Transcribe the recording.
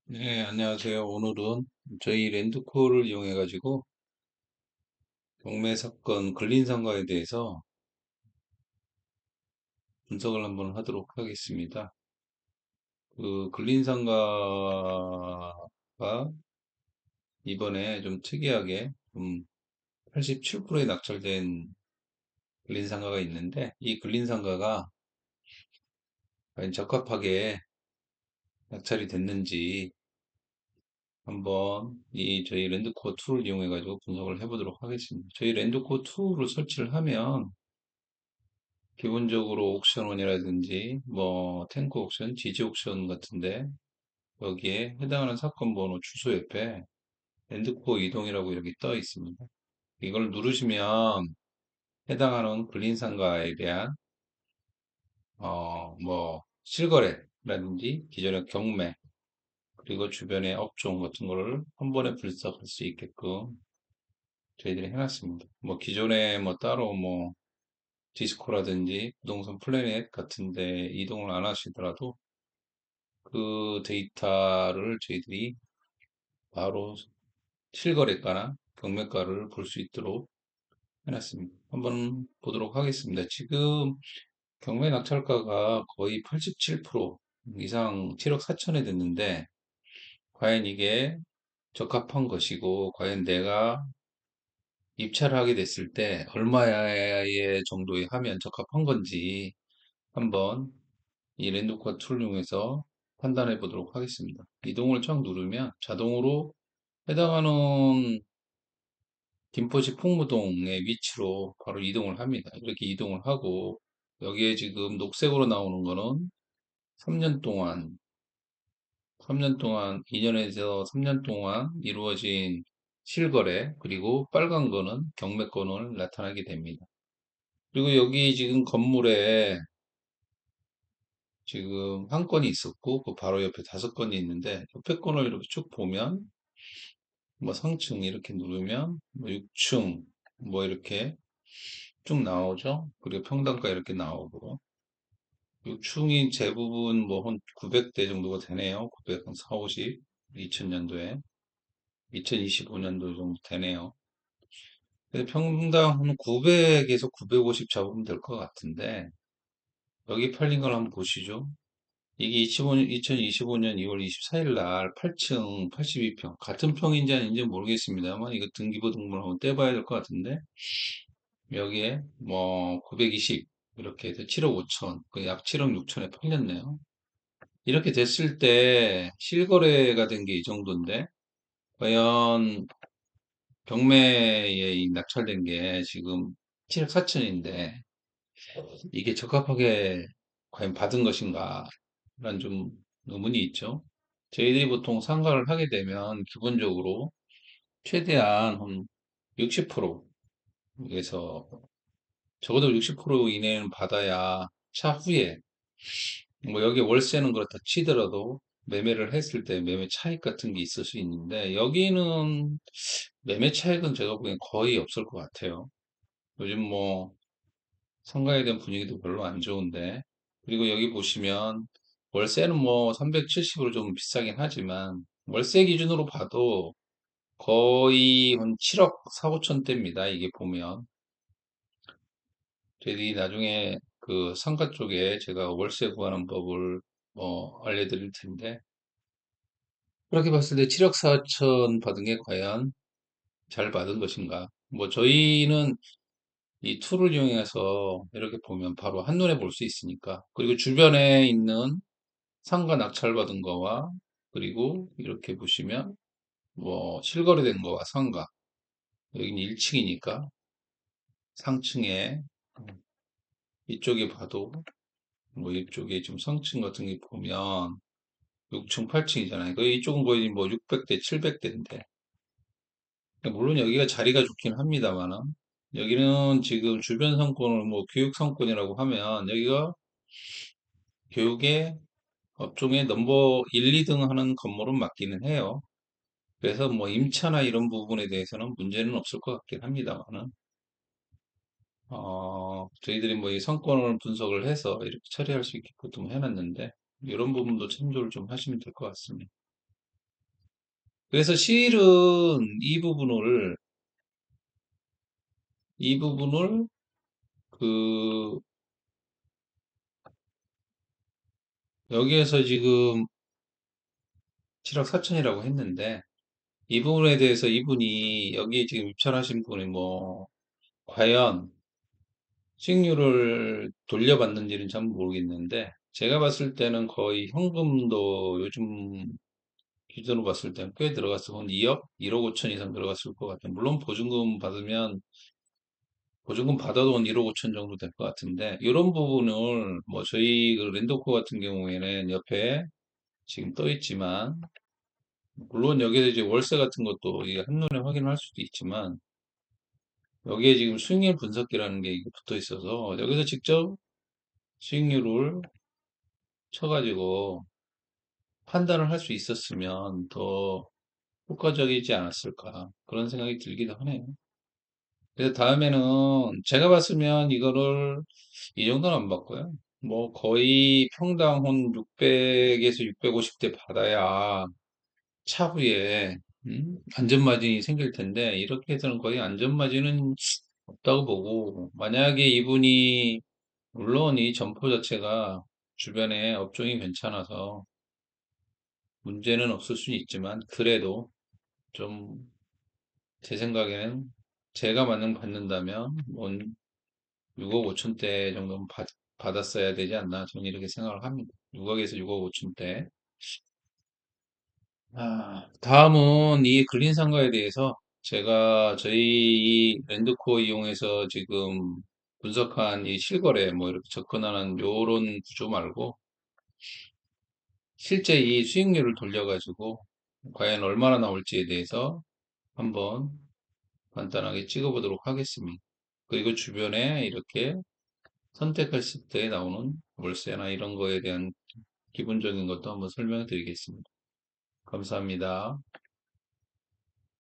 네, 안녕하세요. 오늘은 저희 랜드코를 이용해 가지고 경매 사건 근린상가에 대해서 분석을 한번 하도록 하겠습니다. 그 근린상가가 이번에 좀 특이하게 좀 87%에 낙찰된 근린상가가 있는데, 이 근린상가가 과연 적합하게 낙찰이 됐는지 한번 이 저희 랜드코 툴을 이용해 가지고 분석을 해보도록 하겠습니다. 저희 랜드코 툴을 설치를 하면 기본적으로 옥션원이라든지 뭐 탱크 옥션, 지지 옥션 같은데 여기에 해당하는 사건 번호 주소 옆에 엔드코어 이동이라고 이렇게 떠 있습니다. 이걸 누르시면 해당하는 근린상가에 대한 뭐 실거래라든지 기존의 경매 그리고 주변의 업종 같은 거를 한 번에 분석할 수 있게끔 저희들이 해놨습니다. 뭐 기존에 뭐 따로 뭐 디스코라든지 부동산 플래닛 같은데 이동을 안 하시더라도 그 데이터를 저희들이 바로 실거래가나 경매가를 볼 수 있도록 해놨습니다. 한번 보도록 하겠습니다. 지금 경매 낙찰가가 거의 87% 이상 7억 4천에 됐는데 과연 이게 적합한 것이고 과연 내가 입찰을 하게 됐을 때 얼마의 정도에 하면 적합한 건지 한번 이 랜드코어 툴을 이용해서 판단해 보도록 하겠습니다. 이동을 쫙 누르면 자동으로 해당하는 김포시 풍무동의 위치로 바로 이동을 합니다. 이렇게 이동을 하고 여기에 지금 녹색으로 나오는 거는 3년 동안 3년 동안 2년에서 3년 동안 이루어진 실거래 그리고 빨간 거는 경매권을 나타나게 됩니다. 그리고 여기 지금 건물에 지금 한 건이 있었고 그 바로 옆에 5건이 있는데 옆에 건을 이렇게 쭉 보면 뭐 상층 이렇게 누르면 뭐 6층 뭐 이렇게 쭉 나오죠. 그리고 평당가 이렇게 나오고 6층이 대부분 뭐 한 900대 정도가 되네요. 900, 한 4, 50, 2000년도에 2025년도 정도 되네요. 그래서 평당 한 900에서 950 잡으면 될 것 같은데 여기 팔린 걸 한번 보시죠. 이게 2025년 2월 24일 날 8층 82평 같은 평인지 아닌지 모르겠습니다만 이거 등기부 등본을 한번 떼봐야 될 것 같은데 여기에 뭐 920 이렇게 해서 7억 5천 그 약 7억 6천에 팔렸네요. 이렇게 됐을 때 실거래가 된 게 이 정도인데 과연 경매에 이 낙찰된 게 지금 7억 4천인데 이게 적합하게 과연 받은 것인가 라는 좀 의문이 있죠. 저희들이 보통 상가를 하게 되면 기본적으로 최대한 한 60%에서 적어도 60% 이내는 받아야 차후에 뭐 여기 월세는 그렇다 치더라도 매매를 했을 때 매매 차익 같은 게 있을 수 있는데 여기는 매매 차익은 제가 보기엔 거의 없을 것 같아요. 요즘 뭐 상가에 대한 분위기도 별로 안 좋은데 그리고 여기 보시면 월세는 뭐 370으로 좀 비싸긴 하지만 월세 기준으로 봐도 거의 한 7억 4, 5천대입니다. 이게 보면 저희들이 나중에 그 상가 쪽에 제가 월세 구하는 법을 알려드릴 텐데 그렇게 봤을 때 7억 4천 받은 게 과연 잘 받은 것인가? 뭐 저희는 이 툴을 이용해서 이렇게 보면 바로 한눈에 볼 수 있으니까 그리고 주변에 있는 상가 낙찰받은 거와 그리고 이렇게 보시면 뭐 실거래된 거와 상가 여기는 1층이니까 상층에 이쪽에 봐도 뭐 이쪽에 지금 상층 같은 게 보면 6층, 8층이잖아요. 그 이쪽은 거의 뭐 600대, 700대인데. 물론 여기가 자리가 좋긴 합니다만은 여기는 지금 주변 상권을 뭐 교육 상권이라고 하면 여기가 교육의 업종의 넘버 1, 2등 하는 건물은 맞기는 해요. 그래서 뭐 임차나 이런 부분에 대해서는 문제는 없을 것 같긴 합니다만은 저희들이 뭐 이 상권을 분석을 해서 이렇게 처리할 수 있게끔 해놨는데 이런 부분도 참조를 좀 하시면 될 것 같습니다. 그래서 실은 이 부분을 그 여기에서 지금 7억 4천이라고 했는데 이 부분에 대해서 이분이 여기 지금 입찰하신 분이 뭐 과연 수익률을 돌려받는지는 잘 모르겠는데 제가 봤을 때는 거의 현금도 요즘 기준으로 봤을 때는 꽤 들어갔어. 한 2억, 1억 5천 이상 들어갔을 것 같아요. 물론 보증금 받아도 한 1억 5천 정도 될 것 같은데 이런 부분을 뭐 저희 그 랜더코 같은 경우에는 옆에 지금 떠 있지만 물론 여기서 이제 월세 같은 것도 이게 한눈에 확인할 수도 있지만 여기에 지금 수익률 분석기라는 게 이게 붙어 있어서 여기서 직접 수익률을 쳐가지고 판단을 할 수 있었으면 더 효과적이지 않았을까 그런 생각이 들기도 하네요. 그래서 다음에는 제가 봤으면 이거를 이 정도는 안 받고요. 뭐 거의 평당 한 600에서 650대 받아야 차후에 안전마진이 생길 텐데 이렇게 해서는 거의 안전마진은 없다고 보고 만약에 이분이 물론 이 점포 자체가 주변에 업종이 괜찮아서 문제는 없을 수는 있지만 그래도 좀 제 생각에는 제가 만약 받는다면 뭐 6억 5천대 정도는 받았어야 되지 않나 저는 이렇게 생각을 합니다. 6억에서 6억 5천대. 다음은 이 근린 상가에 대해서 제가 저희 이 랜드코어 이용해서 지금 분석한 이 실거래 뭐 이렇게 접근하는 요런 구조 말고 실제 이 수익률을 돌려가지고 과연 얼마나 나올지에 대해서 한번 간단하게 찍어보도록 하겠습니다. 그리고 주변에 이렇게 선택했을 때 나오는 월세나 이런 거에 대한 기본적인 것도 한번 설명드리겠습니다. 감사합니다.